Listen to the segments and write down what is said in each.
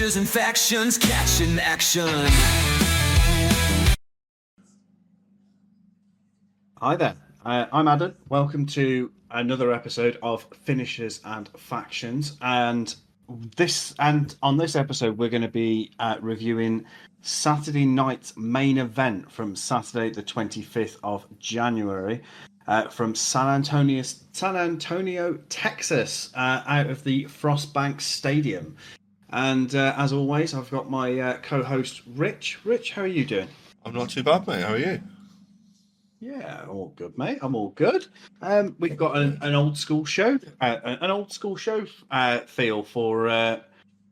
Finishers and factions catching action. Hi there, I'm Adam. Welcome to another episode of Finishers and Factions, and on this episode we're going to be reviewing Saturday night's main event from Saturday the 25th of January from San Antonio, Texas, out of the Frostbank Stadium. And as always, I've got my co-host Rich. Rich, how are you doing? I'm not too bad, mate. How are you? Yeah, all good, mate. I'm all good. We've got an old school show, feel for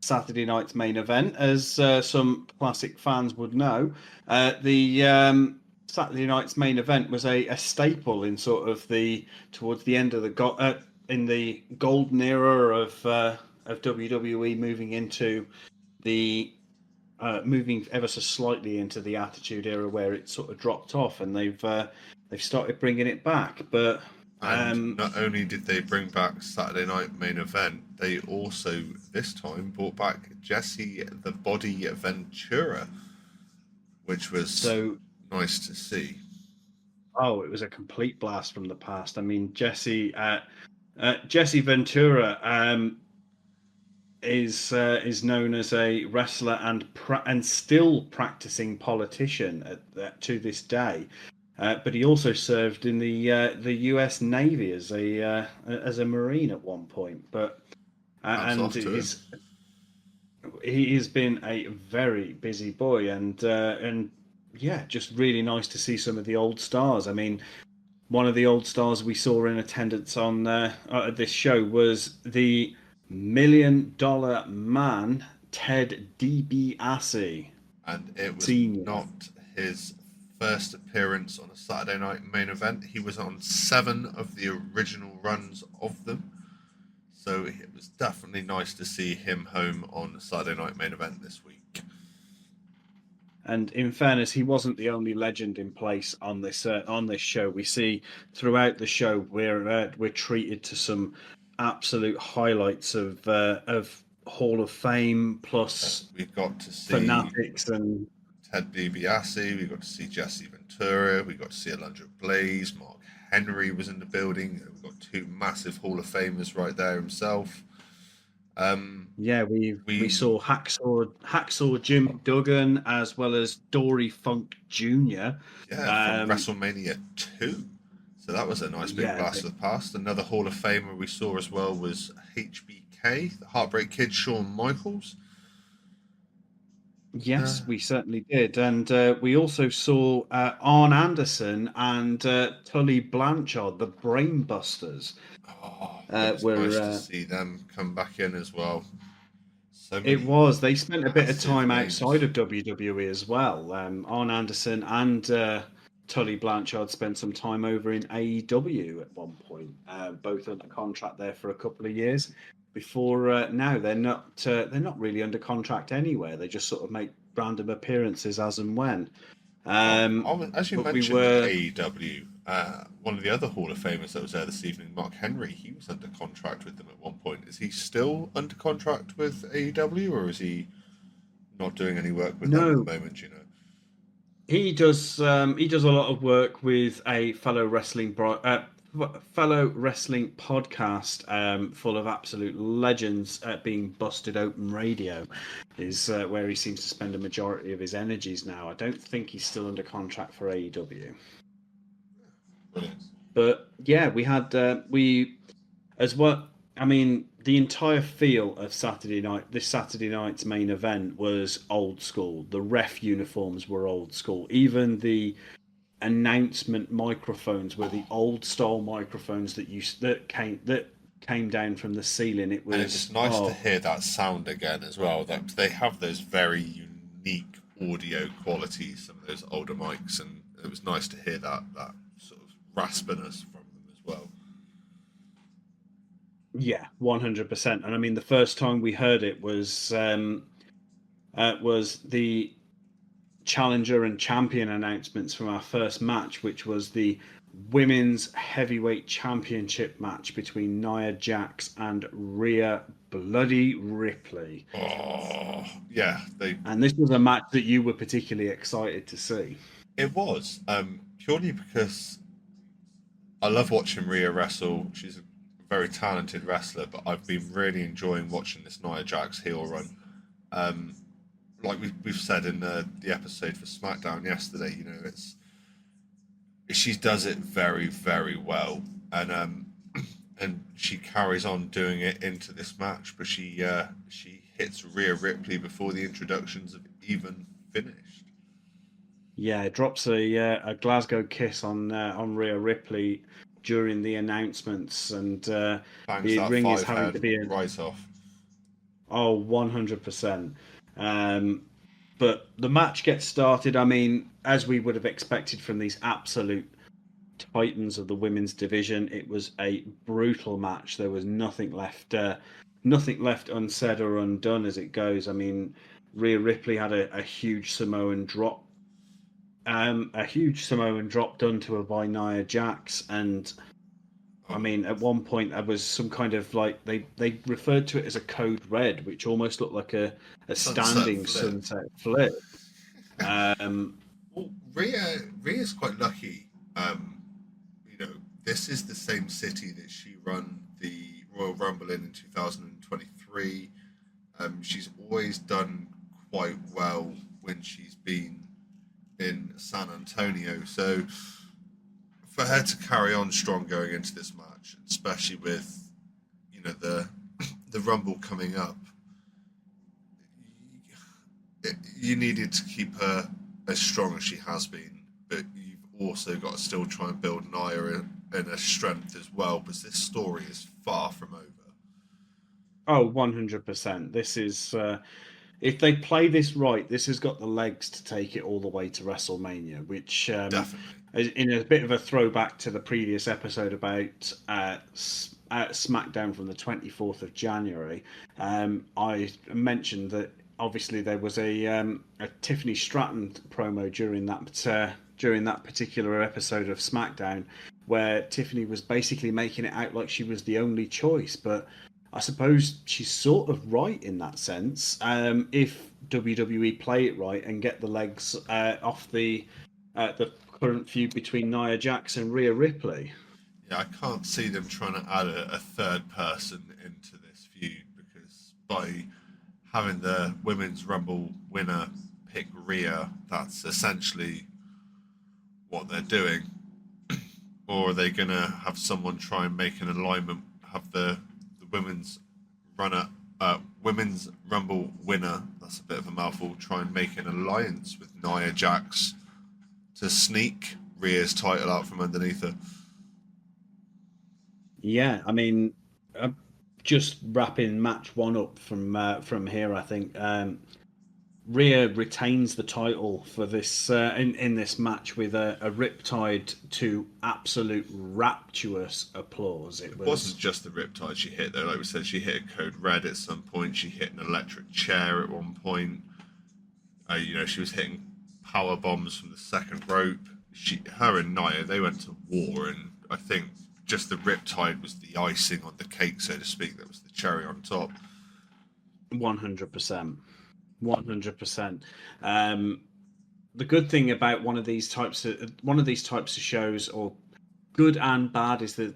Saturday night's main event, as some classic fans would know. The Saturday night's main event was a staple in sort of towards the end of in the golden era of WWE, moving into the moving ever so slightly into the Attitude Era, where it sort of dropped off, and they've started bringing it back. But not only did they bring back Saturday Night Main Event, they also this time brought back Jesse the Body Ventura, which was so nice to see. Oh, it was a complete blast from the past. I mean, Jesse Ventura is known as a wrestler and still practicing politician to this day. But he also served in the U.S. Navy as a Marine at one point. But he has been a very busy boy, and yeah, just really nice to see some of the old stars. I mean, one of the old stars we saw in attendance on this show was the $1 Million Man, Ted DiBiase. And it was Senior. Not his first appearance on a Saturday Night Main Event. He was on 7 of the original runs of them. So it was definitely nice to see him home on the Saturday Night Main Event this week. And in fairness, he wasn't the only legend in place on this show. We see throughout the show we're treated to some absolute highlights of Hall of Fame, plus we got to see fanatics and Ted DiBiase. We got to see Jesse Ventura. We got to see Alundra Blaze. Mark Henry was in the building. We got 2 massive Hall of Famers right there himself. Yeah, we saw Hacksaw Jim Duggan, as well as Dory Funk Jr. Yeah, from WrestleMania 2. So that was a nice big blast of the past. Another Hall of Famer we saw as well was HBK, the Heartbreak Kid, Shawn Michaels. Yes, we certainly did. And we also saw Arn Anderson and Tully Blanchard, the Brainbusters. It was nice to see them come back in as well. It was. They spent a bit of time outside of WWE as well. Arn Anderson and Tully Blanchard spent some time over in AEW at one point, both under contract there for a couple of years. Before now, they're not really under contract anywhere. They just sort of make random appearances as and when. As you mentioned, AEW, one of the other Hall of Famers that was there this evening, Mark Henry, he was under contract with them at one point. Is he still under contract with AEW, or is he not doing any work with them at the moment? You know, he does a lot of work with a fellow wrestling podcast full of absolute legends, being Busted Open Radio, is where he seems to spend a majority of his energies now. I don't think he's still under contract for AEW. Brilliant. But yeah, we had as well. I mean, the entire feel of this Saturday night's main event was old school. The ref uniforms were old school. Even the announcement microphones were the old style microphones that came down from the ceiling. It was nice to hear that sound again as well. That they have those very unique audio qualities, some of those older mics, and it was nice to hear that sort of raspiness from them as well. Yeah, 100%. And I mean, the first time we heard it was the challenger and champion announcements from our first match, which was the women's heavyweight championship match between Nia Jax and Rhea Bloody Ripley. Oh, yeah. And this was a match that you were particularly excited to see. It was, purely because I love watching Rhea wrestle. She's a very talented wrestler, but I've been really enjoying watching this Nia Jax heel run. Like we've said in the episode for SmackDown yesterday, you know, she does it very, very well, and she carries on doing it into this match. But she hits Rhea Ripley before the introductions have even finished. Yeah, it drops a Glasgow kiss on Rhea Ripley during the announcements, and the ring is having to be right off. Oh, 100%. But the match gets started. I mean, as we would have expected from these absolute titans of the women's division, it was a brutal match. There was nothing left unsaid or undone as it goes. I mean, Rhea Ripley had a huge Samoan drop. A huge Samoan drop done to her by Nia Jax, and I mean, at one point there was some kind of like they referred to it as a code red, which almost looked like a standing sunset flip. Well, Rhea's quite lucky. You know, this is the same city that she ran the Royal Rumble in 2023. She's always done quite well when she's been in San Antonio, so for her to carry on strong going into this match, especially with, you know, the Rumble coming up, you needed to keep her as strong as she has been, but you've also got to still try and build Nia in a strength as well, because this story is far from over. Oh, 100%. This is if they play this right, this has got the legs to take it all the way to WrestleMania, which Definitely. in a bit of a throwback to the previous episode about SmackDown from the 24th of January. I mentioned that obviously there was a Tiffany Stratton promo during that particular episode of SmackDown, where Tiffany was basically making it out like she was the only choice, but I suppose she's sort of right in that sense. If WWE play it right and get the legs off the current feud between Nia Jax and Rhea Ripley. Yeah, I can't see them trying to add a third person into this feud, because by having the Women's Rumble winner pick Rhea, that's essentially what they're doing. Or are they going to have someone try and make an alignment, have the women's Women's Rumble winner, that's a bit of a mouthful, try and make an alliance with Nia Jax to sneak Rhea's title out from underneath her? Yeah, I mean, just wrapping match one up from here, I think Rhea retains the title for this in this match with a riptide to absolute rapturous applause. It wasn't just the riptide she hit though. Like we said, she hit a code red at some point. She hit an electric chair at one point. You know, she was hitting power bombs from the second rope. Her and Nia, they went to war, and I think just the riptide was the icing on the cake, so to speak. That was the cherry on top. 100%. 100%. The good thing about one of these types of shows, or good and bad, is that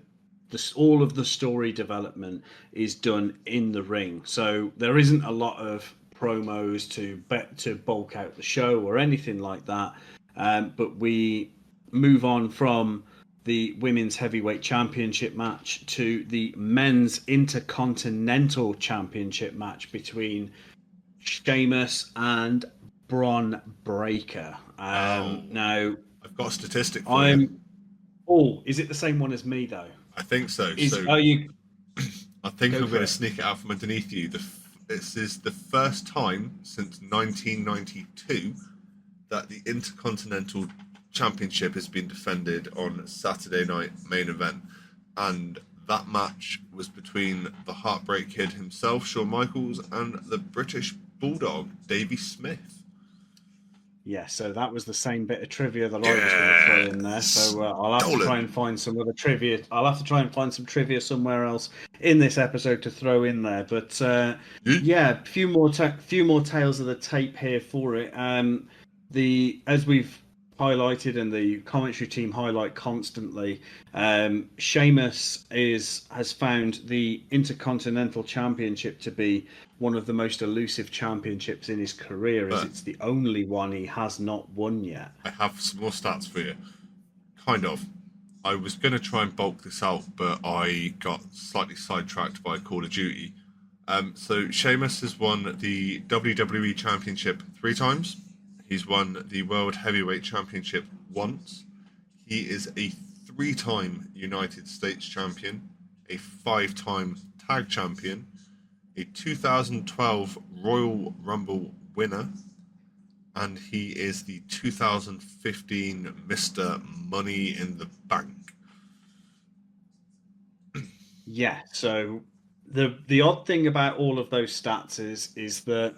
all of the story development is done in the ring. So there isn't a lot of promos to bulk out the show or anything like that. But we move on from the Women's Heavyweight Championship match to the Men's Intercontinental Championship match between Sheamus and Bron Breakker. Now, I've got a statistic for you. Oh, is it the same one as me though? I think so. Are you? I think I'm going to sneak it out from underneath you. This is the first time since 1992 that the Intercontinental Championship has been defended on Saturday Night Main Event, and that match was between the Heartbreak Kid himself, Shawn Michaels, and the British Bulldog, Davey Smith. Yeah, so that was the same bit of trivia that I was going to throw in there. So I'll have to try and find some other trivia. I'll have to try and find some trivia somewhere else in this episode to throw in there. But yeah, a few more tales of the tape here for it. As we've highlighted and the commentary team highlight constantly, Sheamus has found the Intercontinental Championship to be one of the most elusive championships in his career, as it's the only one he has not won yet. I have some more stats for you. Kind of. I was going to try and bulk this out, but I got slightly sidetracked by Call of Duty. So Sheamus has won the WWE Championship 3 times. He's won the World Heavyweight Championship once. He is a 3-time United States champion, a 5-time tag champion, a 2012 Royal Rumble winner, and he is the 2015 Mr. Money in the Bank. Yeah, so the odd thing about all of those stats is that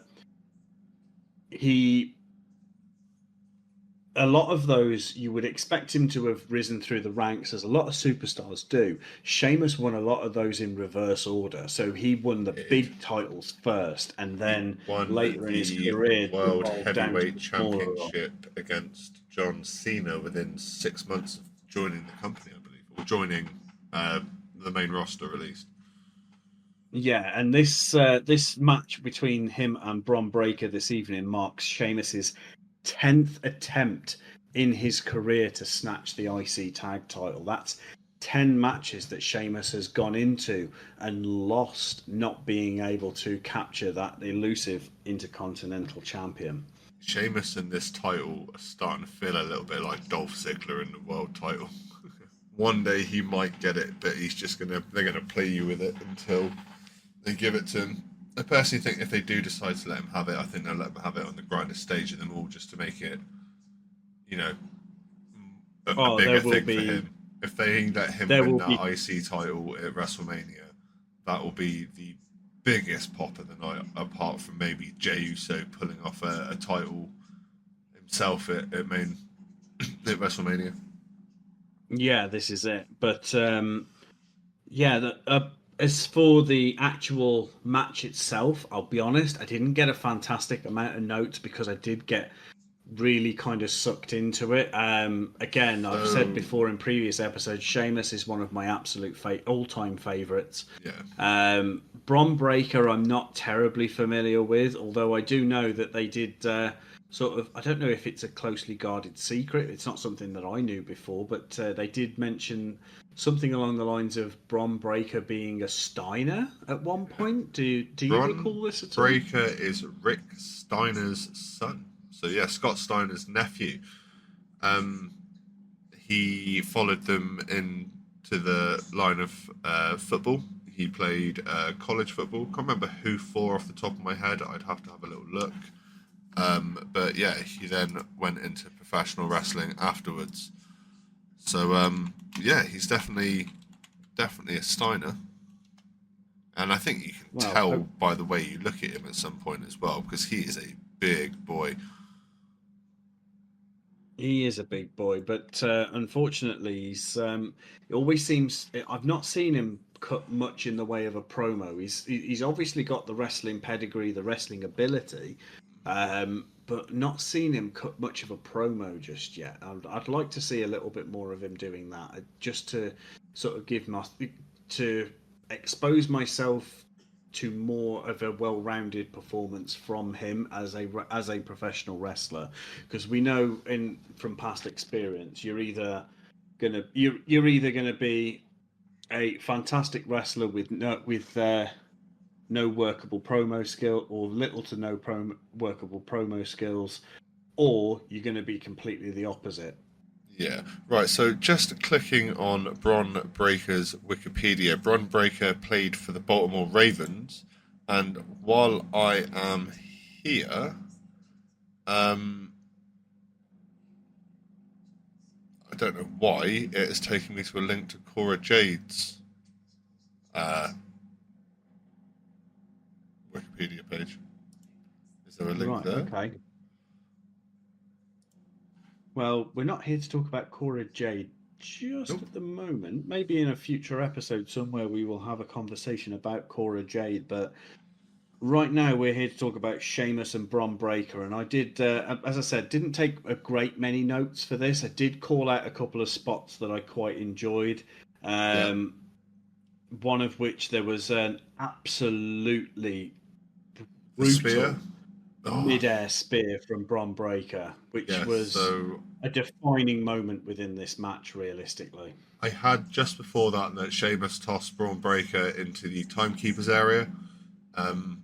a lot of those you would expect him to have risen through the ranks, as a lot of superstars do. Sheamus won a lot of those in reverse order, so he won the big titles first, and then later in his career, World Heavyweight Championship against John Cena within 6 months of joining the company, I believe, or joining the main roster at least. Yeah, and this match between him and Bron Breakker this evening marks Sheamus's 10th attempt in his career to snatch the IC tag title. That's 10 matches that Sheamus has gone into and lost, not being able to capture that elusive Intercontinental Champion. Sheamus and this title are starting to feel a little bit like Dolph Ziggler in the world title. One day he might get it, but they're gonna play you with it until they give it to him. I personally think if they do decide to let him have it, I think they'll let him have it on the grindest stage of them all, just to make it, a bigger thing for him. If they let him win that IC title at WrestleMania, that will be the biggest pop of the night, apart from maybe Jey Uso pulling off a title himself at WrestleMania. Yeah, this is it. But as for the actual match itself, I'll be honest, I didn't get a fantastic amount of notes because I did get really kind of sucked into it. Again, I've said before in previous episodes, Sheamus is one of my absolute all-time favourites. Yeah. Bron Breakker, I'm not terribly familiar with, although I do know that they did sort of, I don't know if it's a closely guarded secret. It's not something that I knew before, but they did mention something along the lines of Bron Breakker being a Steiner at one point. Do you recall this at all? Breakker is Rick Steiner's son. So yeah, Scott Steiner's nephew. He followed them into the line of football. He played college football. Can't remember who for off the top of my head. I'd have to have a little look. But yeah, he then went into professional wrestling afterwards. So yeah, he's definitely a Steiner. And I think you can tell by the way you look at him at some point as well, because he is a big boy. He is a big boy, but unfortunately, it always seems I've not seen him cut much in the way of a promo. He's obviously got the wrestling pedigree, the wrestling ability, but not seen him cut much of a promo just yet. I'd like to see a little bit more of him doing that, just to sort of to expose myself to more of a well-rounded performance from him as a professional wrestler, because we know from past experience you're either gonna be a fantastic wrestler with no workable promo skill or little to no workable promo skills, or you're going to be completely the opposite. Yeah, right. So just clicking on Bron Breakker's Wikipedia, Bron Breakker played for the Baltimore Ravens, and while I am here, I don't know why it is taking me to a link to Cora Jade's Wikipedia page. Is there a link there? Okay. Well, we're not here to talk about Cora Jade just Nope. at the moment. Maybe in a future episode somewhere we will have a conversation about Cora Jade, but right now we're here to talk about Sheamus and Bron Breakker. And I did, as I said, didn't take a great many notes for this. I did call out a couple of spots that I quite enjoyed. Yeah. One of which there was an absolutely The spear. mid-air spear from Bron Breakker, which was so a defining moment within this match, realistically. I had just before that Sheamus tossed Braun Breaker into the timekeeper's area, kind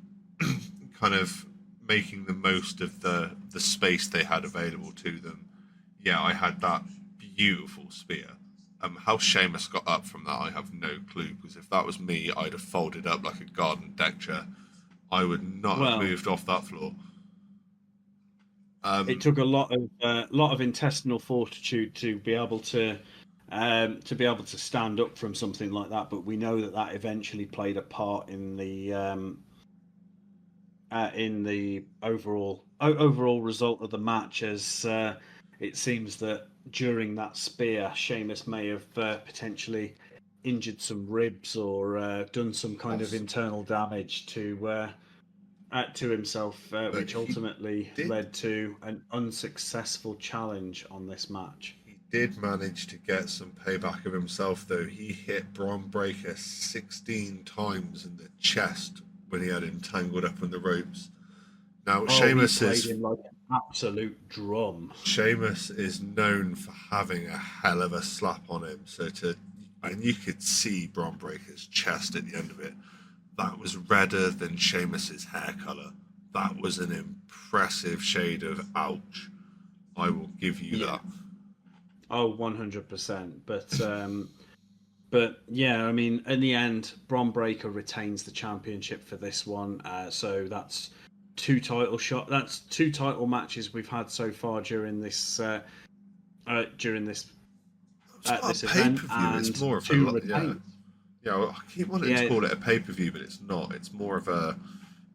of making the most of the space they had available to them. Yeah, I had that beautiful spear. How Sheamus got up from that, I have no clue, because if that was me, I'd have folded up like a garden deck chair. I would not have moved off that floor. It took a lot of intestinal fortitude to be able to stand up from something like that. But we know that eventually played a part in the overall result of the match, as it seems that during that spear, Sheamus may have potentially injured some ribs or done some kind of internal damage to himself, which ultimately led to an unsuccessful challenge on this match. He did manage to get some payback of himself, though. He hit Bron Breakker 16 times in the chest when he had him tangled up in the ropes. Now, Sheamus he played him like an absolute drum. Sheamus is known for having a hell of a slap on him, and you could see Bron Breakker's chest at the end of it. That was redder than Sheamus's hair colour. That was an impressive shade of ouch. I will give you that. Oh, 100%. But yeah, I mean, in the end, Bron Breakker retains the championship for this one. So that's two title matches we've had so far during this event, and it's more of two a retains. Yeah, well, I keep wanting to call it a pay-per-view, but it's not. It's more of a...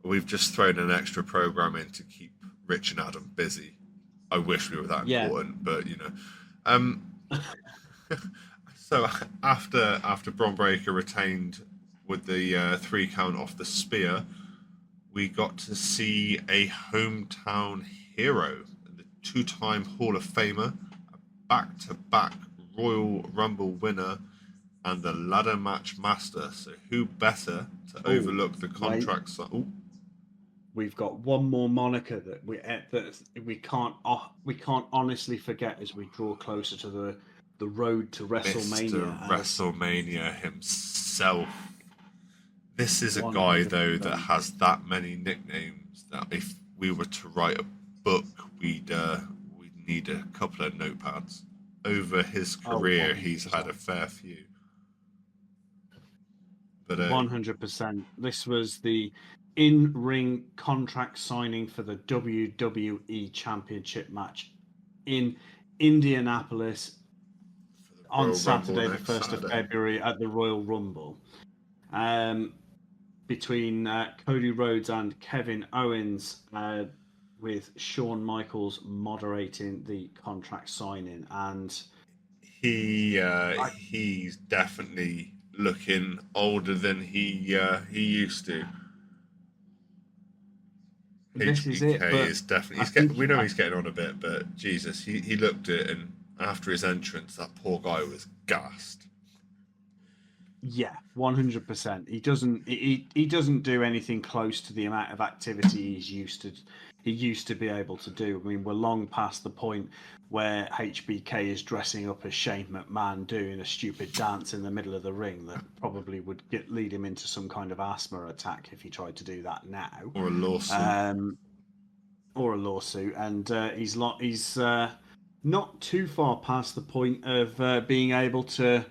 We've just thrown an extra program in to keep Rich and Adam busy. I wish we were that important, but, you know. So after Bron Breakker retained with the 3 count off the spear, we got to see a hometown hero, the 2-time Hall of Famer, a back-to-back Royal Rumble winner, and the ladder match master. So who better to overlook the contract? We've got one more moniker that we can't honestly forget as we draw closer to the road to WrestleMania. Mr. WrestleMania himself. This is a guy though that has that many nicknames that if we were to write a book, we'd need a couple of notepads. Over his career, he's had a fair few. But 100%. This was the in-ring contract signing for the WWE Championship match in Indianapolis on Saturday, the 1st of February at the Royal Rumble, between Cody Rhodes and Kevin Owens, with Shawn Michaels moderating the contract signing. And he's definitely looking older than he used to. This HBK is it. is definitely. We know he's getting on a bit, but Jesus, he looked at it, and after his entrance, that poor guy was gassed. Yeah, 100%. He doesn't do anything close to the amount of activity he used to be able to do. I mean, we're long past the point where HBK is dressing up as Shane McMahon doing a stupid dance in the middle of the ring that probably would lead him into some kind of asthma attack if he tried to do that now. Or a lawsuit. And he's not too far past the point of being able to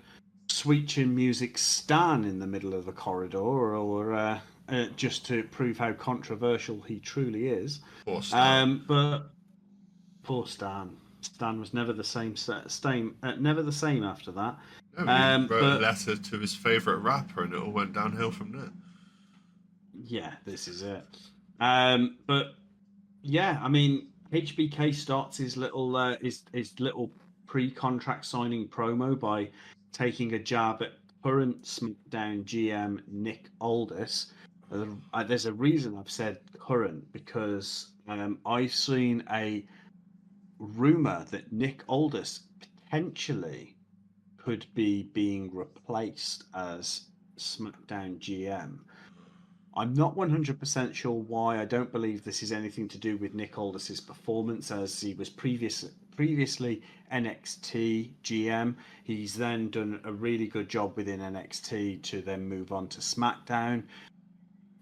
sweet chin music Stan in the middle of the corridor, or just to prove how controversial he truly is. Poor Stan. But poor Stan. Stan was never the same. Never the same after that. No, he wrote a letter to his favourite rapper, and it all went downhill from there. Yeah, this is it. But yeah, I mean, HBK starts his little pre-contract signing promo by taking a jab at current SmackDown GM Nick Aldis. There's a reason I've said current, because I've seen a rumor that Nick Aldis potentially could be being replaced as SmackDown GM. I'm not 100% sure why. I don't believe this is anything to do with Nick Aldis's performance, as he was previously NXT GM. He's then done a really good job within NXT to then move on to SmackDown.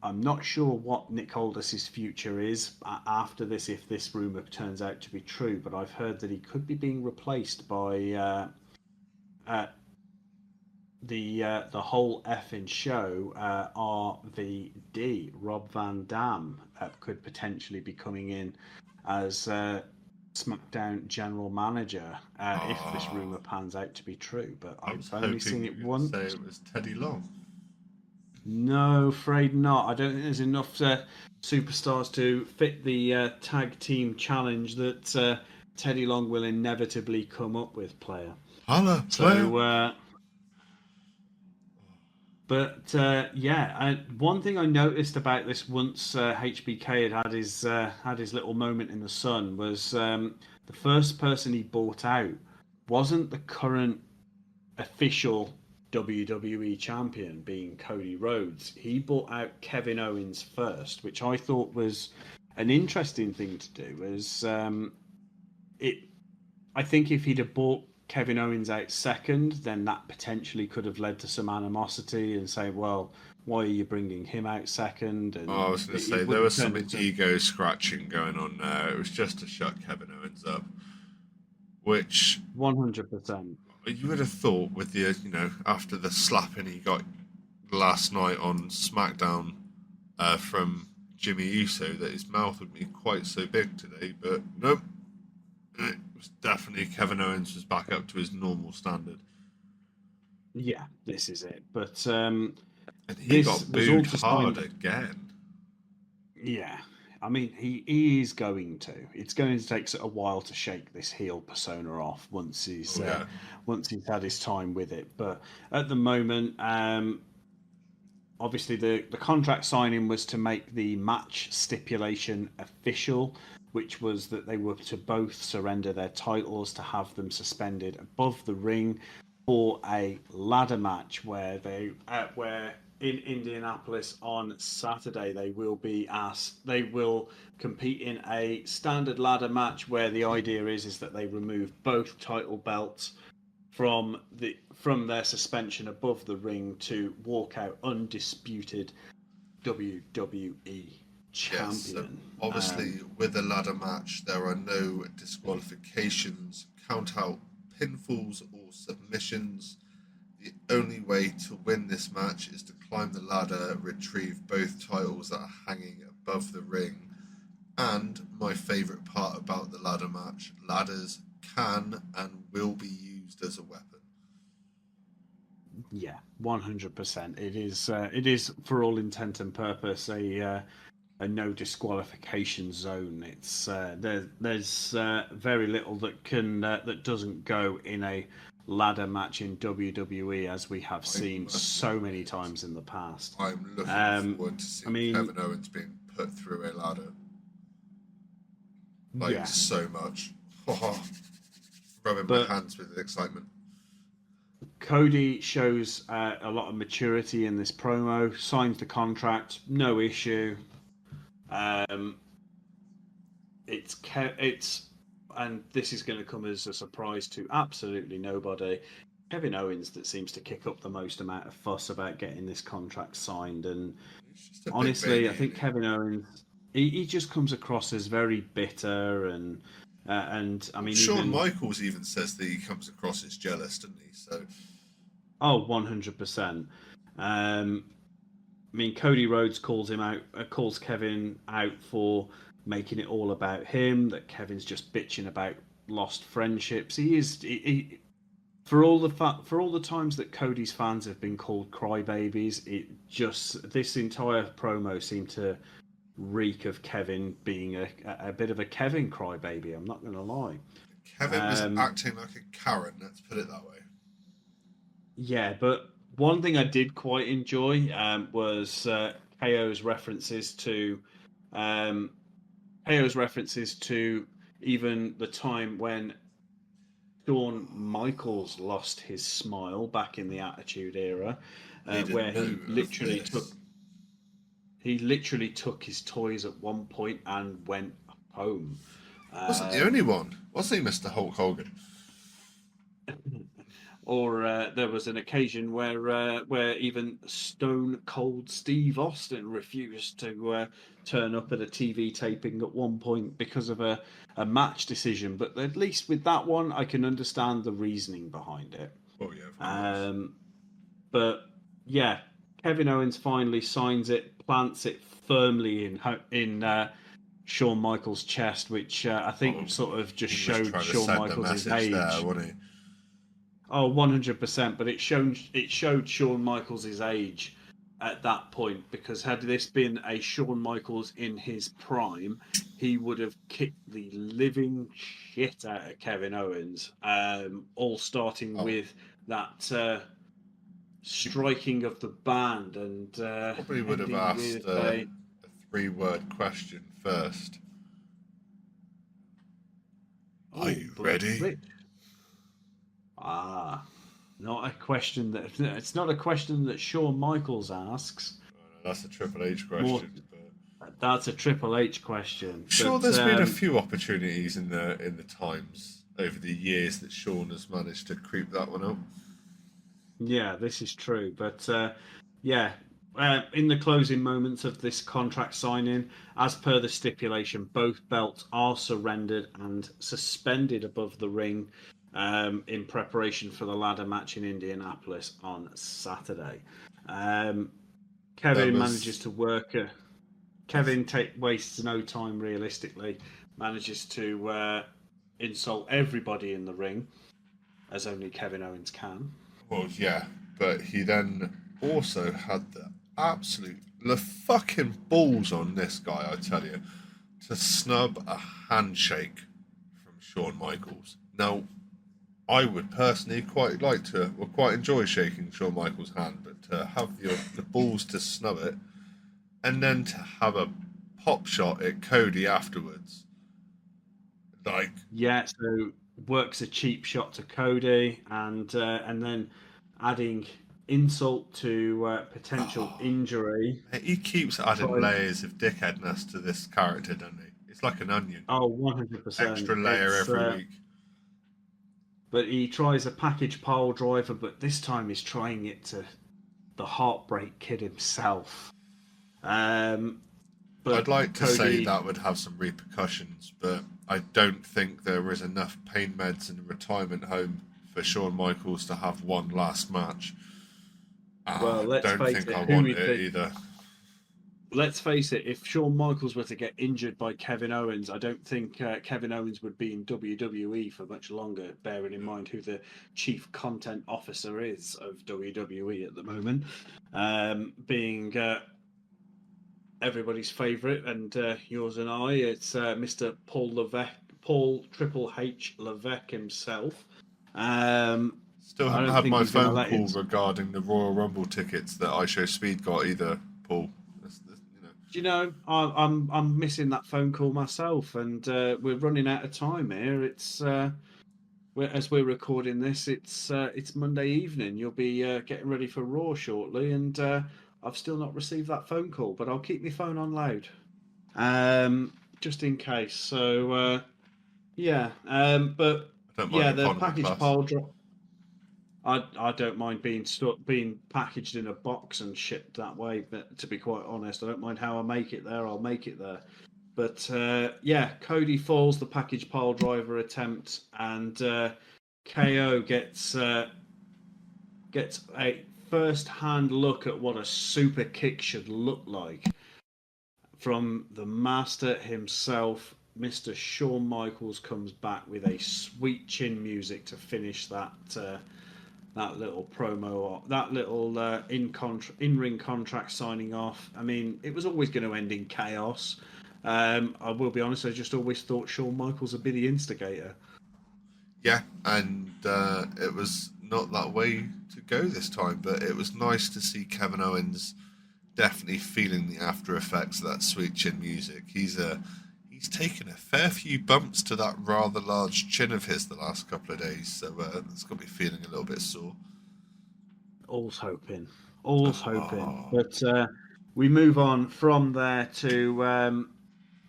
I'm not sure what Nick Aldis's future is after this, if this rumor turns out to be true, but I've heard that he could be being replaced by the whole effing show. RVD, Rob Van Dam, could potentially be coming in as SmackDown general manager if this rumor pans out to be true. But I've only seen it once. Say it was Teddy Long. No, afraid not. I don't think there's enough superstars to fit the tag team challenge that Teddy Long will inevitably come up with, player. Holla, player. But one thing I noticed about this once HBK had his little moment in the sun was the first person he bought out wasn't the current official WWE champion, being Cody Rhodes. He bought out Kevin Owens first, which I thought was an interesting thing to do. I think if he'd have bought Kevin Owens out second, then that potentially could have led to some animosity and say, well, why are you bringing him out second? And I was going to say, there was some ego scratching going on there. It was just to shut Kevin Owens up, which 100%. You would have thought with the, after the slapping he got last night on SmackDown from Jimmy Uso, that his mouth would be quite so big today, but nope. It was definitely Kevin Owens was back up to his normal standard. Yeah, this is it. But and he got booed hard again. Yeah, I mean he is going to. It's going to take a while to shake this heel persona off once he's had his time with it. But at the moment, obviously the contract signing was to make the match stipulation official, which was that they were to both surrender their titles to have them suspended above the ring for a ladder match where in Indianapolis on Saturday they will compete in a standard ladder match where the idea is that they remove both title belts from their suspension above the ring to walk out undisputed WWE champion. Yes, so obviously, with a ladder match, there are no disqualifications, count out pinfalls or submissions. The only way to win this match is to climb the ladder, retrieve both titles that are hanging above the ring. And my favourite part about the ladder match, ladders can and will be used as a weapon. Yeah, 100%. It is for all intent and purpose a no disqualification zone. It's there's very little that doesn't go in a ladder match in WWE, as we have seen so many times in the past. I'm looking forward to seeing Kevin Owens being put through a ladder. So much. Rubbing my hands with excitement. Cody shows a lot of maturity in this promo, signs the contract, no issue. And this is going to come as a surprise to absolutely nobody. Kevin Owens that seems to kick up the most amount of fuss about getting this contract signed, and honestly, I think Kevin Owens he just comes across as very bitter and I mean, Shawn Michaels even says that he comes across as jealous, doesn't he? So, 100%. I mean, Cody Rhodes calls Kevin out for making it all about him. That Kevin's just bitching about lost friendships. He for all the times that Cody's fans have been called crybabies. This entire promo seemed to reek of Kevin being a bit of a Kevin crybaby. I'm not going to lie. Kevin was acting like a Karen. Let's put it that way. Yeah, but one thing I did quite enjoy was KO's references to um, KO's references to even the time when Shawn Michaels lost his smile back in the Attitude Era, where he literally took his toys at one point and went home. Wasn't the only one, was he, Mr. Hulk Hogan? Or there was an occasion where even Stone Cold Steve Austin refused to turn up at a TV taping at one point because of a match decision. But at least with that one, I can understand the reasoning behind it. Oh yeah, of course. But yeah, Kevin Owens finally signs it, plants it firmly in Shawn Michaels' chest, which I think sort of just showed Shawn Michaels' age. There, wasn't he? Oh, 100%. But it showed Shawn Michaels' age at that point, because had this been a Shawn Michaels in his prime, he would have kicked the living shit out of Kevin Owens. All starting with that striking of the band, and probably would have asked a 3-word question first. Are you ready? Not a question it's not a question that Shawn Michaels asks. That's a Triple H question. That's a Triple H question. I'm sure there's been a few opportunities in the times over the years that Shawn has managed to creep that one up. Yeah, this is true. But in the closing moments of this contract signing, as per the stipulation, both belts are surrendered and suspended above the ring in preparation for the ladder match in Indianapolis on Saturday. Kevin manages to work. Kevin wastes no time, realistically. Manages to insult everybody in the ring, as only Kevin Owens can. Well, yeah, but he then also had the fucking balls on this guy, I tell you, to snub a handshake from Shawn Michaels. Now, I would personally quite enjoy shaking Shawn Michaels' hand, but to have the balls to snub it, and then to have a pop shot at Cody afterwards, so works a cheap shot to Cody, and then adding insult to potential injury. He keeps adding layers of dickheadness to this character, doesn't he? It's like an onion. Oh, 100%. Extra layer every week. But he tries a package pile driver, but this time he's trying it to the Heartbreak Kid himself. But I'd like to say that would have some repercussions, but I don't think there is enough pain meds in a retirement home for Shawn Michaels to have one last match. Well, I don't think I want it either. Let's face it, if Shawn Michaels were to get injured by Kevin Owens, I don't think Kevin Owens would be in WWE for much longer, bearing in mind who the chief content officer is of WWE at the moment, being everybody's favourite, and yours and I, it's Mr. Paul Triple H Levesque himself. Still haven't had my phone call regarding the Royal Rumble tickets that I Show Speed got either, Paul. Do you know, I'm missing that phone call myself, and we're running out of time here. It's as we're recording this, it's Monday evening. You'll be getting ready for Raw shortly, and I've still not received that phone call, but I'll keep my phone on loud, just in case. So but the package pile drop. I don't mind being packaged in a box and shipped that way, but to be quite honest, I don't mind how I make it there. I'll make it there. But Cody falls the package pile driver attempt, and KO gets a first-hand look at what a super kick should look like from the master himself. Mr. Shawn Michaels comes back with a sweet chin music to finish that that little promo, that little in-ring contract signing off. I mean, it was always going to end in chaos. I will be honest, I just always thought Shawn Michaels would be the instigator. Yeah, and it was not that way to go this time, but it was nice to see Kevin Owens definitely feeling the after effects of that sweet chin music. He's taken a fair few bumps to that rather large chin of his the last couple of days, so it's got me feeling a little bit sore. All's hoping. But we move on from there to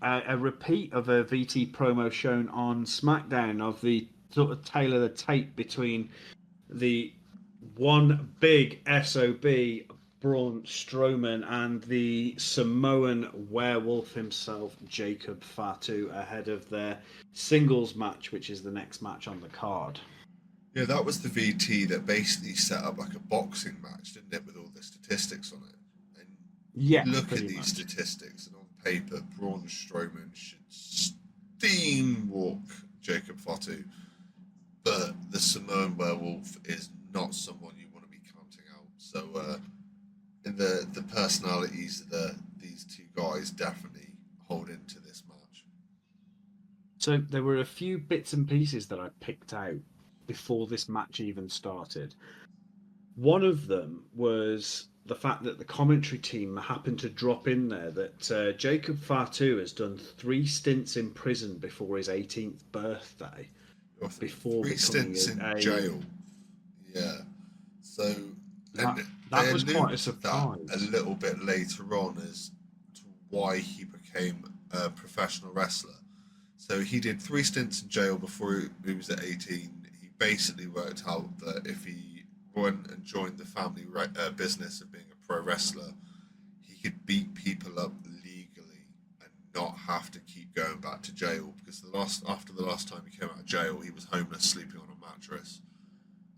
a repeat of a VT promo shown on SmackDown of the sort of tale of the tape between the one big SOB, Braun Strowman, and the Samoan werewolf himself, Jacob Fatu, ahead of their singles match, which is the next match on the card. Yeah, that was the VT that basically set up like a boxing match, didn't it, with all the statistics on it? And yeah, look at these statistics, and on paper, Braun Strowman should steamwalk Jacob Fatu, but the Samoan werewolf is not someone you want to be counting out. So, the personalities of these two guys definitely hold into this match. So there were a few bits and pieces that I picked out before this match even started. One of them was the fact that the commentary team happened to drop in there that Jacob Fatu has done 3 stints in prison before his 18th birthday. Before 3 stints in jail. Yeah. So that was quite a surprise. A little bit later on as to why he became a professional wrestler. So he did 3 stints in jail before he was at 18. He basically worked out that if he went and joined the family business of being a pro wrestler, he could beat people up legally and not have to keep going back to jail, because after the last time he came out of jail, he was homeless, sleeping on a mattress,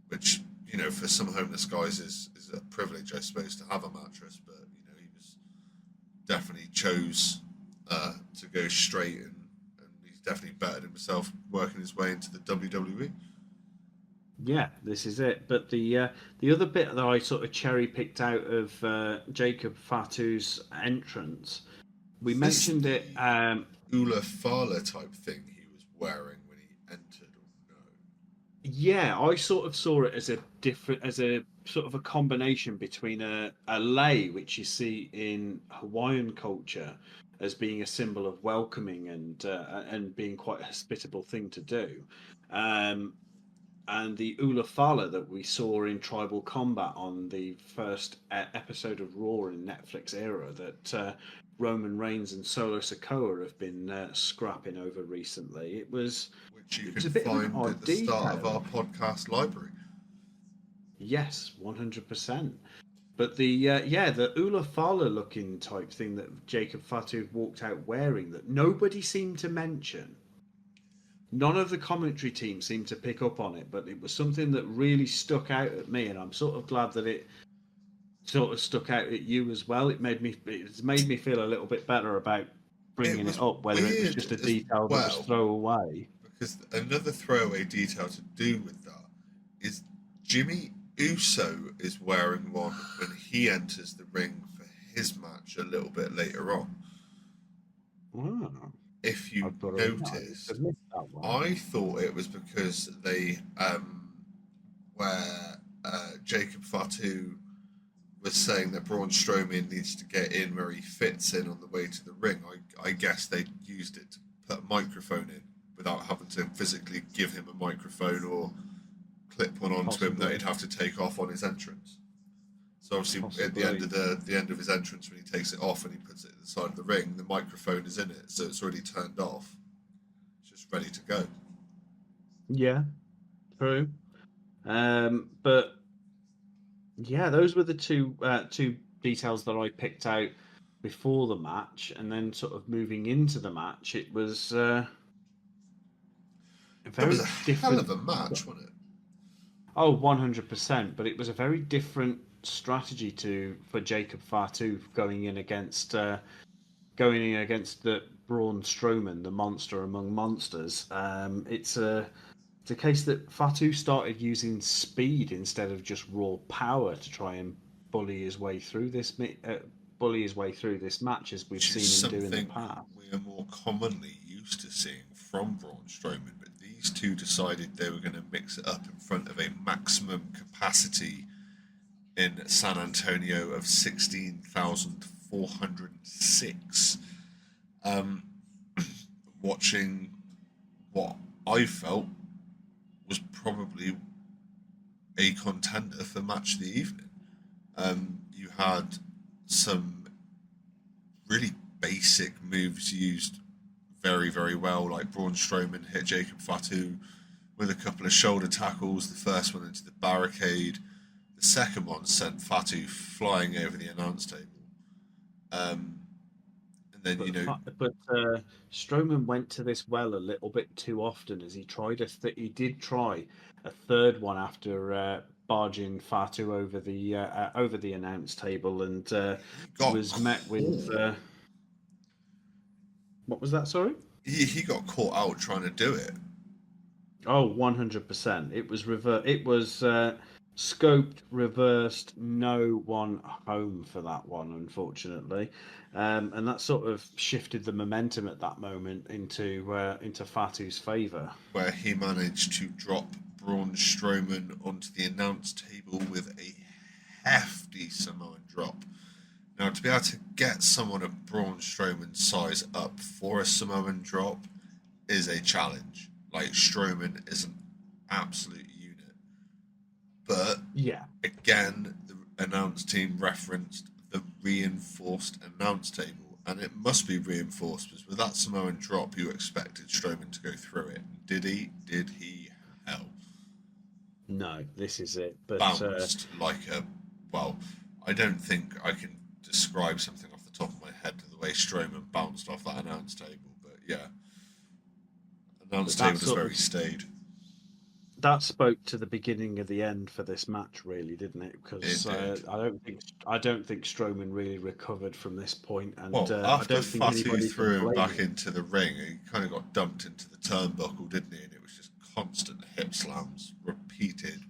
which, you know, for some homeless guys is a privilege, I suppose, to have a mattress. But, you know, he was definitely chose to go straight, and he's definitely bettered himself working his way into the WWE. Yeah, this is it. But the other bit that I sort of cherry picked out of Jacob Fatu's entrance, we mentioned it. Ula Fala type thing he was wearing when he entered, or no? Yeah, I sort of saw it as a sort of a combination between a lei, which you see in Hawaiian culture as being a symbol of welcoming and being quite a hospitable thing to do, and the Ula Fala that we saw in Tribal Combat on the first episode of Raw in Netflix era that Roman Reigns and Solo Sikoa have been scrapping over recently. It was a bit find of an at the detail. Start of our podcast library. Yes, 100%. But the Ula Fala looking type thing that Jacob Fatu walked out wearing that nobody seemed to mention. None of the commentary team seemed to pick up on it, but it was something that really stuck out at me, and I'm sort of glad that it sort of stuck out at you as well. It's made me feel a little bit better about bringing it up, whether it was just a detail that was throwaway. Because another throwaway detail to do with that is Jimmy Uso is wearing one when he enters the ring for his match a little bit later on. Wow. If you notice, I thought it was because they where Jacob Fatu was saying that Braun Strowman needs to get in where he fits in on the way to the ring. I guess they used it to put a microphone in without having to physically give him a microphone or clip one onto him that he'd have to take off on his entrance. So obviously, at the end of his entrance, when he takes it off and he puts it at the side of the ring, the microphone is in it, so it's already turned off. It's just ready to go. Yeah, true. But yeah, those were the two details that I picked out before the match, and then sort of moving into the match, it was a very hell of a match, wasn't it? Oh, 100%. But it was a very different strategy for Jacob Fatu going in against the Braun Strowman, the monster among monsters. It's a It's a case that Fatu started using speed instead of just raw power to try and bully his way through this match, as we've Which is seen him do in the something past. we are more commonly used to seeing from Braun Strowman, but these two decided they were going to mix it up in front of a maximum capacity in San Antonio of 16,406. Watching what I felt was probably a contender for match of the evening. You had some really basic moves used very, very well, like Braun Strowman hit Jacob Fatu with a couple of shoulder tackles, the first one into the barricade, the second one sent Fatu flying over the announce table. And then, Strowman went to this well a little bit too often, as he tried he did try a third one after barging Fatu over the announce table, and was met with what was that? Sorry, he got caught out trying to do it. Oh, 100%. It was scoped, reversed, no one home for that one, unfortunately, and that sort of shifted the momentum at that moment into Fatu's favour, where he managed to drop Braun Strowman onto the announce table with a hefty Samoan drop. Now, to be able to get someone of Braun Strowman's size up for a Samoan drop is a challenge. Like, Strowman is an absolute unit. But, yeah, again, the announce team referenced the reinforced announce table. And it must be reinforced, because with that Samoan drop, you expected Strowman to go through it. Did he? Did he? Hell. No, this is it. But bounced like a... Well, I don't think I can describe something off the top of my head to the way Strowman bounced off that announce table. But, yeah. Announce table is very staid. That spoke to the beginning of the end for this match, really, didn't it? Because I don't think Strowman really recovered from this point. And after Fatu threw him back into the ring, he kind of got dumped into the turnbuckle, didn't he? And it was just constant hip slams, repeated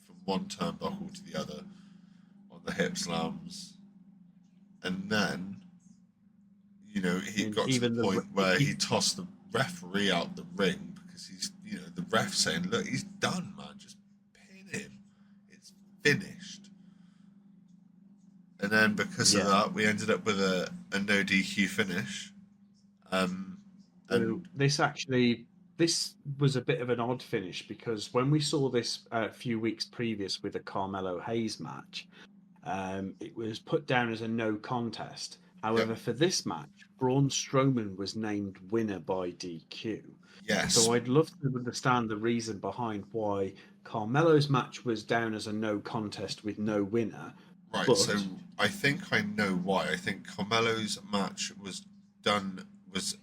from one turnbuckle to the other on the hip slams, and then he got to the point where he tossed the referee out the ring, because he's, the ref saying, look, he's done, man, just pin him, it's finished. And then because of that, we ended up with a no DQ finish. And this was a bit of an odd finish, because when we saw this a few weeks previous with the Carmelo Hayes match, it was put down as a no contest. However, for this match, Braun Strowman was named winner by DQ. Yes. So I'd love to understand the reason behind why Carmelo's match was down as a no contest with no winner. Right, so I think I know why. I think Carmelo's match was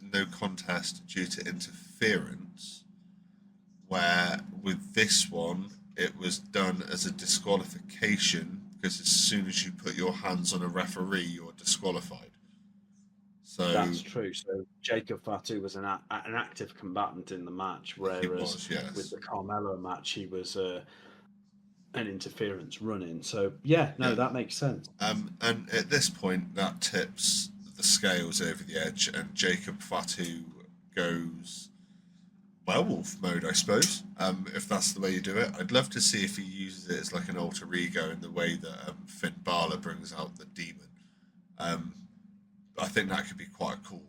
no contest due to interference, where with this one, it was done as a disqualification, because as soon as you put your hands on a referee, you're disqualified. So that's true. So Jacob Fatu was an active combatant in the match, whereas with the Carmelo match, he was an interference run-in. So that makes sense. And at this point, that tips the scales over the edge, and Jacob Fatu goes werewolf mode, I suppose, if that's the way you do it. I'd love to see if he uses it as like an alter ego in the way that Finn Balor brings out the demon. I think that could be quite a cool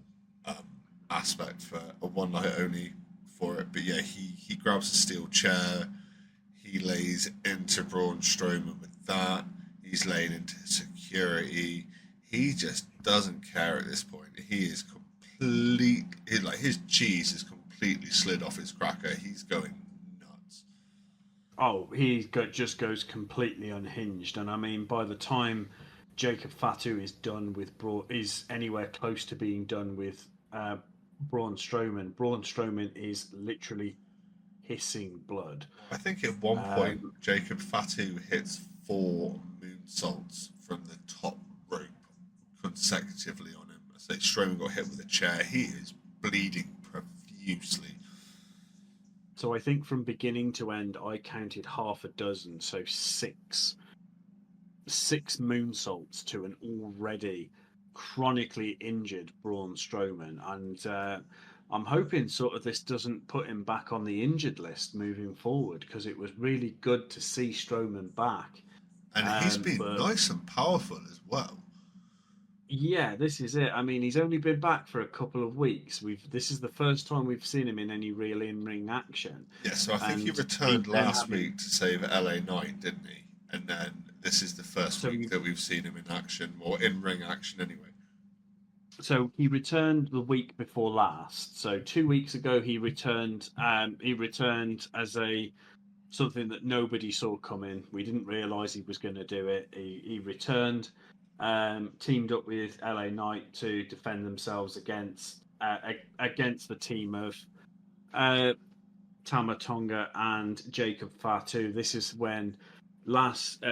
aspect for a one night only for it. But he grabs a steel chair, he lays into Braun Strowman with that, he's laying into security. He just doesn't care at this point. He is his cheese is completely slid off his cracker. He's going nuts. Oh, just goes completely unhinged. And I mean, by the time Jacob Fatu is anywhere close to being done with Braun Strowman is literally hissing blood. I think at one point Jacob Fatu hits 4 moonsaults from the top rope consecutively on him. I say Strowman got hit with a chair. He is bleeding profusely. So I think from beginning to end, I counted half a dozen, so six moonsaults to an already chronically injured Braun Strowman, and I'm hoping sort of this doesn't put him back on the injured list moving forward, because it was really good to see Strowman back. And he's been nice and powerful as well. Yeah, this is it. I mean, he's only been back for a couple of weeks. This is the first time we've seen him in any real in-ring action. Yeah, so I think he returned last week to save LA Knight, didn't he? And then this is the first week that we've seen him in action, or in-ring action anyway. So he returned the week before last. So 2 weeks ago he returned. He returned as something that nobody saw coming. We didn't realise he was going to do it. He returned. Teamed up with LA Knight to defend themselves against the team of Tama Tonga and Jacob Fatu. This is when last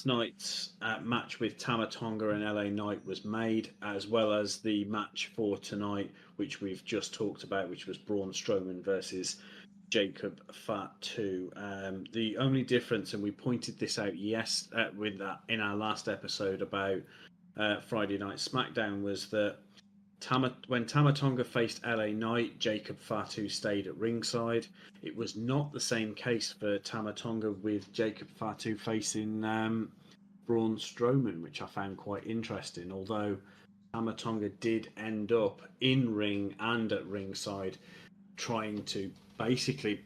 night's match with Tama Tonga and LA Knight was made, as well as the match for tonight, which we've just talked about, which was Braun Strowman versus Jacob Fatu. The only difference, and we pointed this out with that in our last episode about Friday Night SmackDown, was that when Tama Tonga faced LA Knight, Jacob Fatu stayed at ringside. It was not the same case for Tama Tonga with Jacob Fatu facing Braun Strowman, which I found quite interesting. Although Tama Tonga did end up in ring and at ringside trying to basically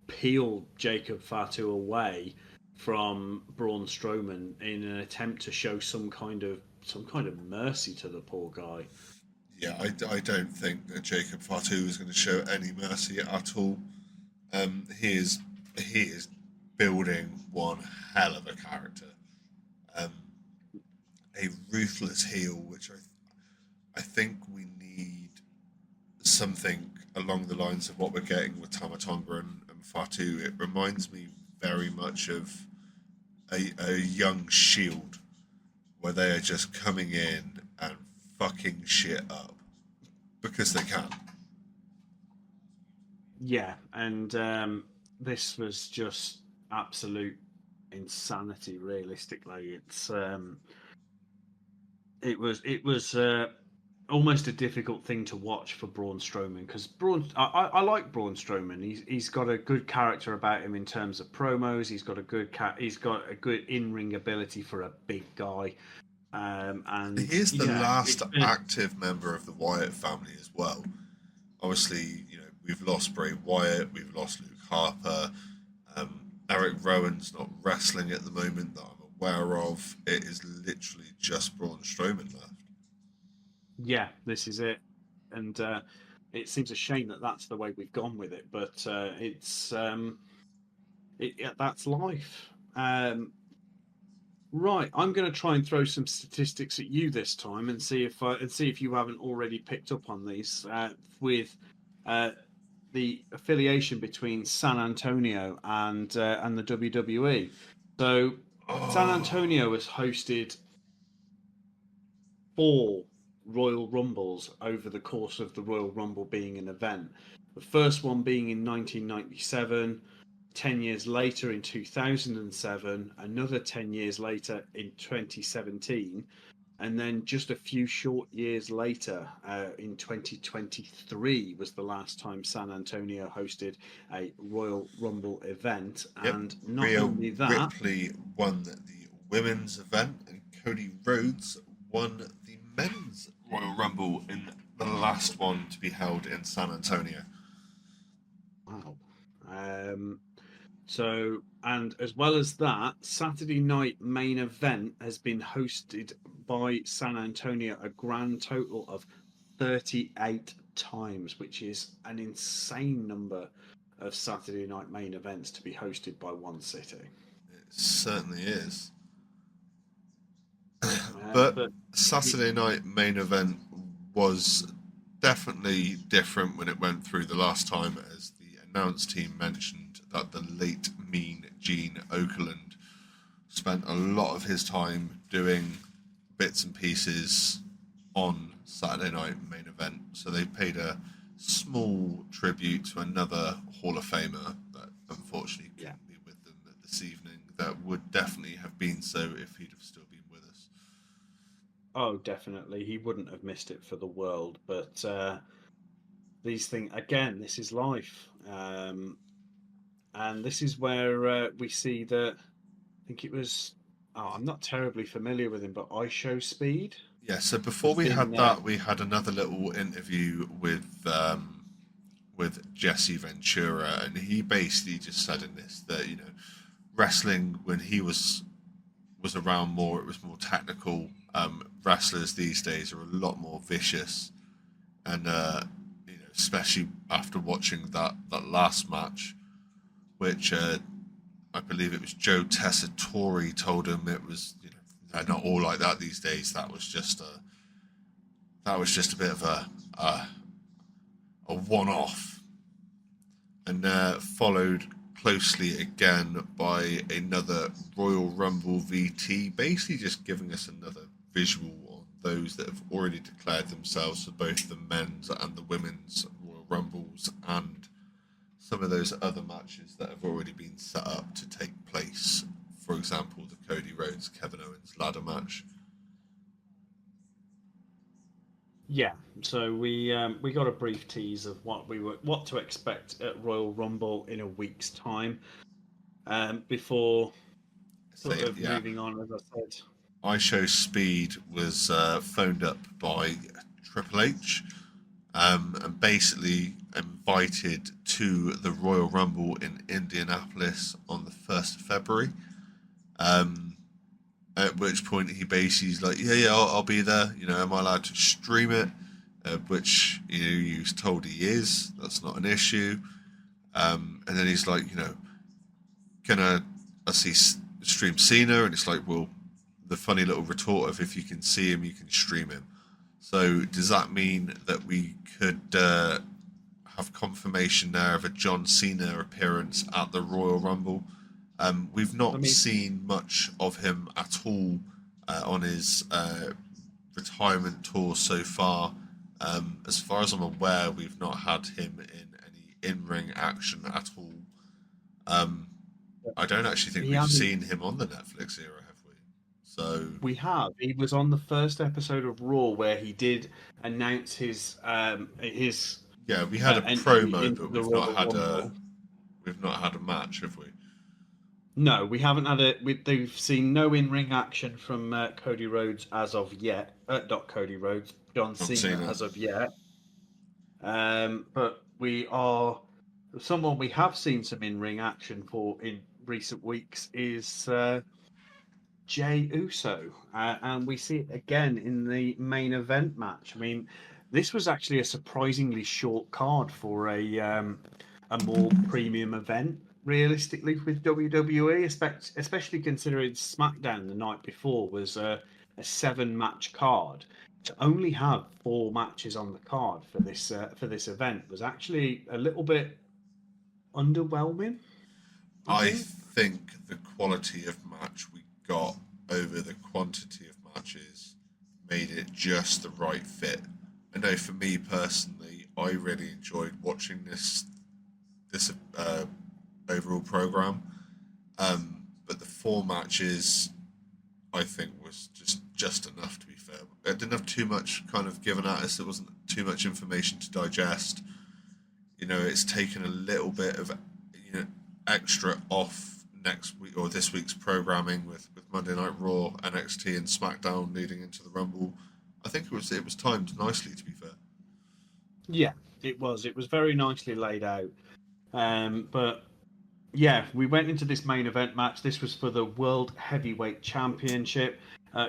peel Jacob Fatu away from Braun Strowman in an attempt to show some kind of mercy to the poor guy. Yeah, I don't think that Jacob Fatu is going to show any mercy at all. He is building one hell of a character, a ruthless heel, which I think we need something along the lines of what we're getting with Tama Tonga and Fatu. It reminds me very much of a young Shield, where they are just coming in and fucking shit up because they can. Yeah, and this was just absolute insanity. Realistically, it was almost a difficult thing to watch for Braun Strowman, because I like Braun Strowman. He's got a good character about him in terms of promos. He's got a good in-ring ability for a big guy. And he is the last active member of the Wyatt family as well. Obviously, we've lost Bray Wyatt, we've lost Luke Harper. Eric Rowan's not wrestling at the moment that I'm aware of. It is literally just Braun Strowman left. Yeah, this is it, and it seems a shame that that's the way we've gone with it. But that's life. Right, I'm going to try and throw some statistics at you this time, and see if you haven't already picked up on these with the affiliation between San Antonio and the WWE. So San Antonio has hosted 4 Royal Rumbles over the course of the Royal Rumble being an event. The first one being in 1997. 10 years later in 2007, another 10 years later in 2017, and then just a few short years later in 2023 was the last time San Antonio hosted a Royal Rumble event. Yep. And not Rhea only that, Ripley won the women's event, and Cody Rhodes won the men's Royal Rumble in the last one to be held in San Antonio. Wow. So, and as well as that, Saturday Night Main Event has been hosted by San Antonio a grand total of 38 times, which is an insane number of Saturday Night Main Events to be hosted by one city. It certainly is. But Saturday Night Main Event was definitely different when it went through the last time, as the announce team mentioned that the late Mean Gene Okerlund spent a lot of his time doing bits and pieces on Saturday Night Main Event. So they paid a small tribute to another Hall of Famer that unfortunately couldn't be with them this evening. That would definitely have been so if he'd have still been with us. Oh, definitely. He wouldn't have missed it for the world. But these things, again, this is life. And this is where we see that, I think it was, I'm not terribly familiar with him, but IShowSpeed. Yeah, so before we had that, we had another little interview with Jesse Ventura, and he basically just said in this that, you know, wrestling when he was around more, it was more technical. Wrestlers these days are a lot more vicious, and you know, especially after watching that last match, which I believe it was Joe Tessitore told him it was, you know, they're not all like that these days. That was just a bit of a one-off, and followed closely again by another Royal Rumble VT, basically just giving us another visual on those that have already declared themselves for both the men's and the women's Royal Rumbles, and some of those other matches that have already been set up to take place. For example, the Cody Rhodes Kevin Owens ladder match. Yeah, so we got a brief tease of what to expect at Royal Rumble in a week's time. Before moving on, as I said, IShowSpeed was phoned up by Triple H, and basically invited to the Royal Rumble in Indianapolis on the 1st of February. At which point he basically is like, yeah, I'll be there. You know, am I allowed to stream it? Which, you know, he was told he is. That's not an issue. And then he's like, you know, can I see stream Cena? And it's like, well, the funny little retort of if you can see him, you can stream him. So does that mean that we could have confirmation there of a John Cena appearance at the Royal Rumble? We've not seen much of him at all on his retirement tour so far. As far as I'm aware, we've not had him in any in-ring action at all. I don't actually think we've seen him on the Netflix era, have we? So we have. He was on the first episode of Raw where he did announce his. Yeah, we had a promo, but we've not had a match, have we? No, we haven't had they've seen no in-ring action from Cody Rhodes as of yet. Not Cody Rhodes, John Cena as of yet. But someone we have seen some in-ring action for in recent weeks is Jey Uso, and we see it again in the main event match. I mean, this was actually a surprisingly short card for a more premium event. Realistically, with WWE, especially considering SmackDown the night before was a 7-match card, to only have 4 matches on the card for this event was actually a little bit underwhelming. I think the quality of match we got over the quantity of matches made it just the right fit. I know for me personally, I really enjoyed watching this overall program, but the 4 matches I think was just enough, to be fair. It didn't have too much kind of given at us. There wasn't too much information to digest. You know, it's taken a little bit of, you know, extra off next week or this week's programming with Monday Night Raw, NXT, and SmackDown leading into the Rumble. I think it was timed nicely, to be fair. Yeah, it was. It was very nicely laid out. But yeah, we went into this main event match. This was for the World Heavyweight Championship,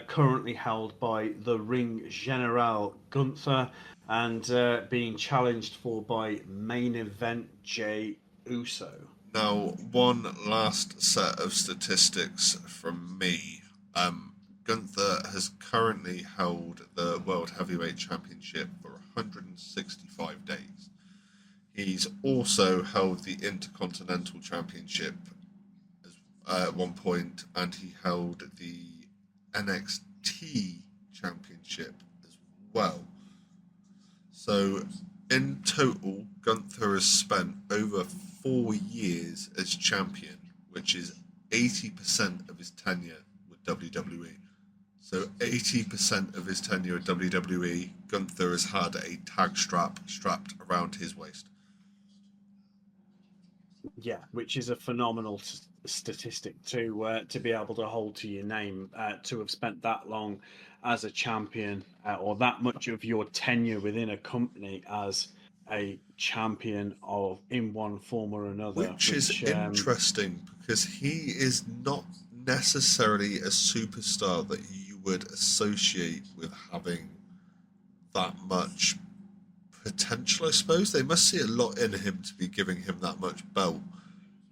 currently held by the Ring General Gunther, and being challenged for by main event Jey Uso. Now, one last set of statistics from me. Gunther has currently held the World Heavyweight Championship for 165 days. He's also held the Intercontinental Championship at one point, and he held the NXT Championship as well. So In total, Gunther has spent over 4 years as champion, which is 80% of his tenure with WWE. So 80% of his tenure at WWE, Gunther has had a tag strap strapped around his waist. Yeah, which is a phenomenal statistic to be able to hold to your name, to have spent that long as a champion, or that much of your tenure within a company as a champion of in one form or another. Which is interesting because he is not necessarily a superstar that you would associate with having that much potential, I suppose. They must see a lot in him to be giving him that much belt.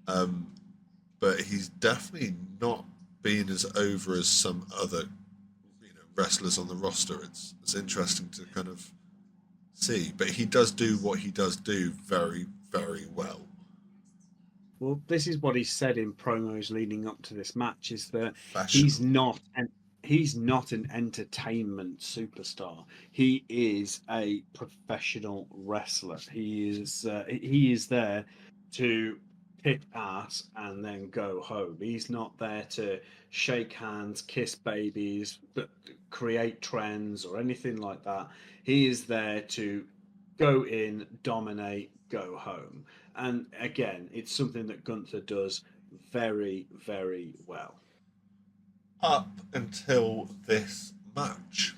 But he's definitely not been as over as some other wrestlers on the roster. It's interesting to kind of see. But he does do what he does do very, very well. Well, this is what he said in promos leading up to this match, is that he's not an entertainment superstar. He is a professional wrestler. He is there to kick ass and then go home. He's not there to shake hands, kiss babies, create trends or anything like that. He is there to go in, dominate, go home. And again, it's something that Gunther does very, very well. Up until this match.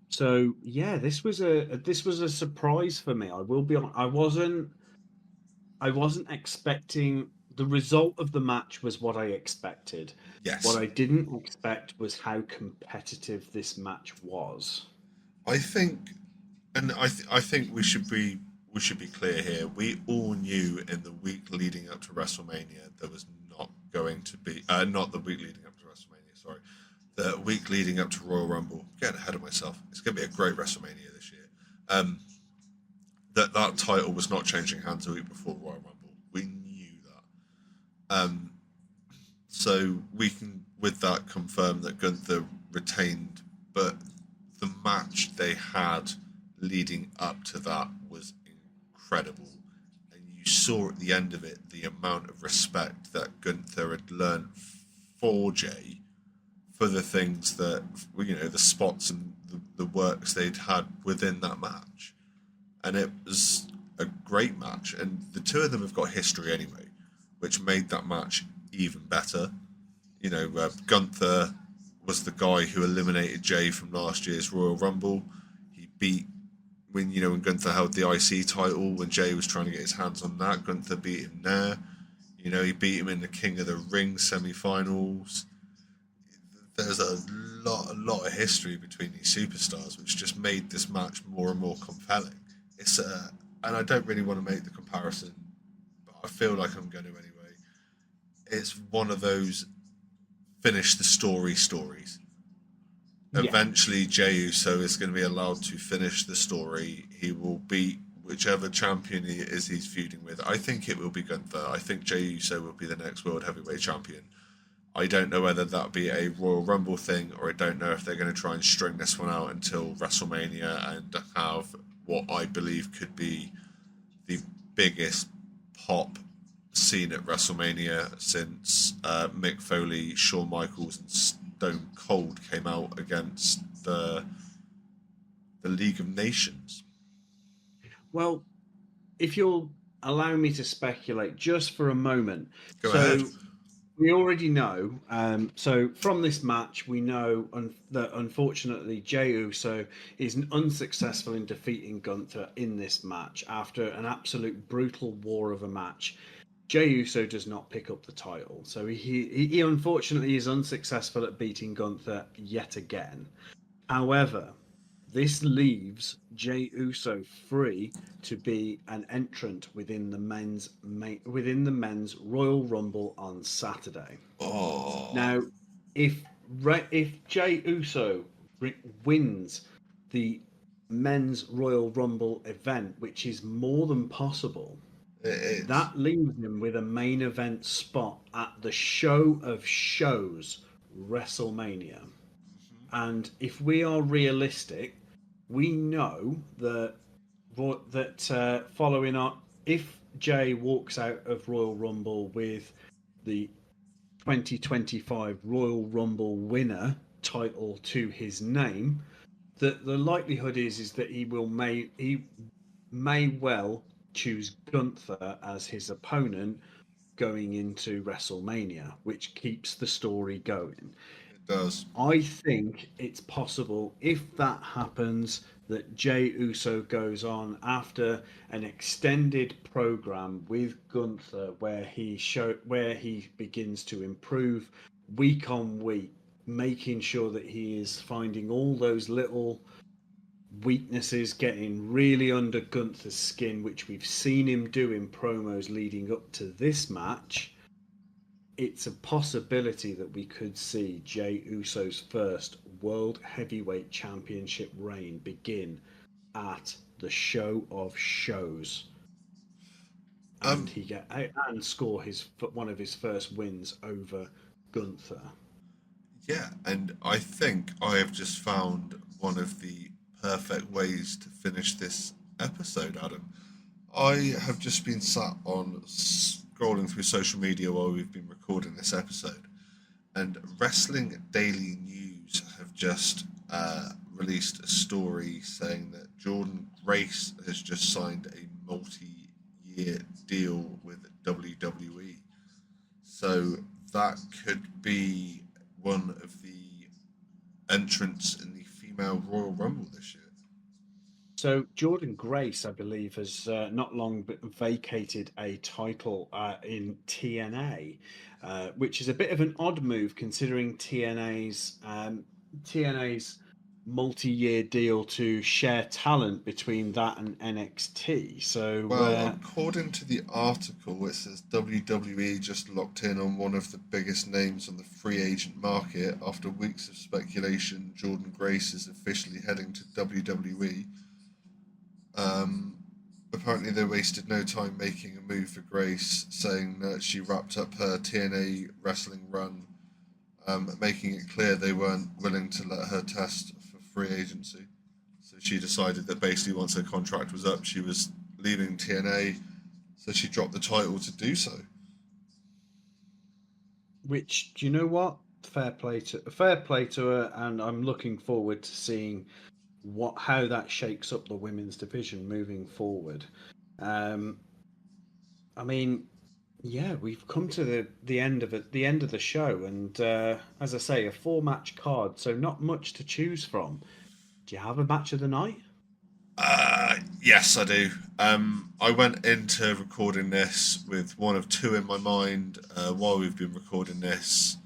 So yeah, this was a surprise for me. I will be honest. I wasn't expecting the result of the match was what I expected. Yes. What I didn't expect was how competitive this match was. I think, and I think we should be clear here. We all knew in the week leading up to WrestleMania there was not going to be not the week leading up to WrestleMania. Sorry, the week leading up to Royal Rumble. Getting ahead of myself. It's going to be a great WrestleMania this year. That title was not changing hands a week before Royal Rumble. We knew that. So we can, with that, confirm that Gunther retained, but the match they had leading up to that was incredible. And you saw at the end of it the amount of respect that Gunther had learned for Jay for the things that, the spots and the works they'd had within that match. And it was a great match. And the two of them have got history anyway, which made that match even better. Gunther was the guy who eliminated Jay from last year's Royal Rumble. He beat, when Gunther held the IC title, when Jay was trying to get his hands on that, Gunther beat him there. He beat him in the King of the Ring semi-finals. There's a lot of history between these superstars, which just made this match more and more compelling. It's and I don't really want to make the comparison, but I feel like I'm going to anyway. It's one of those finish the stories. Yeah. Eventually, Jey Uso is going to be allowed to finish the story. He will beat whichever champion he's feuding with. I think it will be Gunther. I think Jey Uso will be the next World Heavyweight Champion. I don't know whether that'll be a Royal Rumble thing, or I don't know if they're going to try and string this one out until WrestleMania and have what I believe could be the biggest pop seen at WrestleMania since Mick Foley, Shawn Michaels, and Stone Cold came out against the League of Nations. Well, if you'll allow me to speculate just for a moment. Go ahead. We already know, so from this match, we know that unfortunately Jey Uso is unsuccessful in defeating Gunther in this match. After an absolute brutal war of a match, Jey Uso does not pick up the title. So he unfortunately is unsuccessful at beating Gunther yet again. However, this leaves Jey Uso free to be an entrant within the men's Royal Rumble on Saturday. Oh. Now, if Jey Uso wins the men's Royal Rumble event, which is more than possible, that leaves him with a main event spot at the show of shows, WrestleMania. And if we are realistic, we know that following on, if Jay walks out of Royal Rumble with the 2025 Royal Rumble winner title to his name, that the likelihood is that he may well choose Gunther as his opponent going into WrestleMania, which keeps the story going. It does. I think it's possible, if that happens, that Jey Uso goes on after an extended program with Gunther where he begins to improve week on week, making sure that he is finding all those little weaknesses, getting really under Gunther's skin, which we've seen him do in promos leading up to this match. It's a possibility that we could see Jey Uso's first World Heavyweight Championship reign begin at the Show of Shows, and and score one of his first wins over Gunther. Yeah, and I think I have just found one of the perfect ways to finish this episode, Adam. I have just been sat on scrolling through social media while we've been recording this episode, and Wrestling Daily News have just released a story saying that Jordynne Grace has just signed a multi-year deal with WWE. So that could be one of the entrants in the female Royal Rumble this year. So Jordynne Grace, I believe, has not long vacated a title in TNA, which is a bit of an odd move considering TNA's multi-year deal to share talent between that and NXT. So, well, according to the article, it says WWE just locked in on one of the biggest names on the free agent market. After weeks of speculation, Jordynne Grace is officially heading to WWE. Apparently they wasted no time making a move for Grace, saying that she wrapped up her TNA wrestling run, making it clear they weren't willing to let her test for free agency. So she decided that basically once her contract was up, she was leaving TNA, so she dropped the title to do so. Which, do you know what? Fair play to her, and I'm looking forward to seeing how that shakes up the women's division moving forward. I mean, yeah, we've come to the end of it, the end of the show, and as I say, a 4-match card, so not much to choose from. Do you have a match of the night? Yes, I do. I went into recording this with one of two in my mind. While we've been recording this,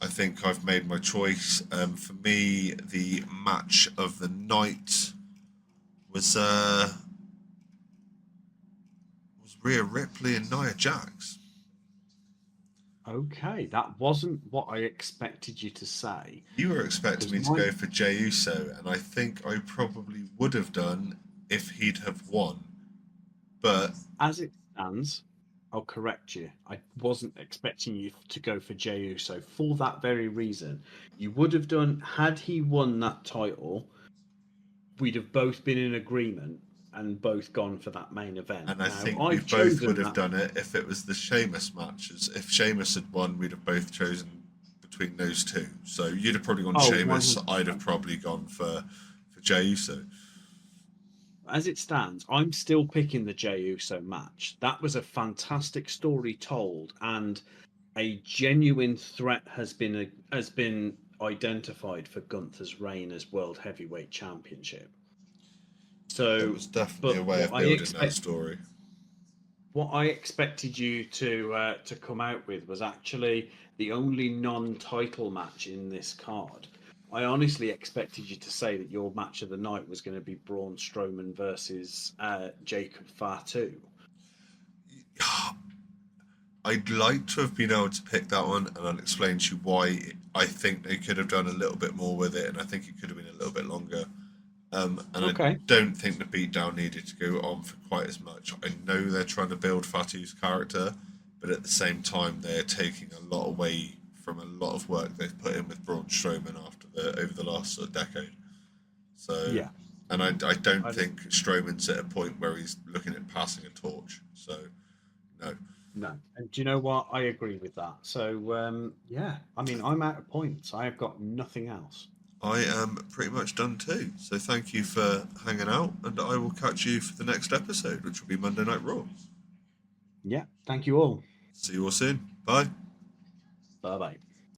I think I've made my choice. For me, the match of the night was Rhea Ripley and Nia Jax. Okay, that wasn't what I expected you to say. You were expecting me to go for Jey Uso, and I think I probably would have done if he'd have won. But as it stands, I'll correct you. I wasn't expecting you to go for Jey Uso for that very reason. You would have done, had he won that title, we'd have both been in agreement and both gone for that main event. And I think we both would have done it if it was the Sheamus matches. If Sheamus had won, we'd have both chosen between those two. So you'd have probably gone Sheamus. 100%. I'd have probably gone for Jey Uso. As it stands, I'm still picking the Jey Uso match. That was a fantastic story told, and a genuine threat has been identified for Gunther's reign as World Heavyweight Championship. So it was definitely a way of building that story. What I expected you to come out with was actually the only non-title match in this card. I honestly expected you to say that your match of the night was going to be Braun Strowman versus Jacob Fatu. I'd like to have been able to pick that one, and I'll explain to you why I think they could have done a little bit more with it, and I think it could have been a little bit longer. I don't think the beatdown needed to go on for quite as much. I know they're trying to build Fatu's character, but at the same time, they're taking a lot away from a lot of work they've put in with Braun Strowman over the last decade. So yeah, And I don't think Strowman's at a point where he's looking at passing a torch. So, no. No. And do you know what? I agree with that. So, yeah, I mean, I'm out of points. I have got nothing else. I am pretty much done too. So thank you for hanging out, and I will catch you for the next episode, which will be Monday Night Raw. Yeah, thank you all. See you all soon. Bye. Bye-bye.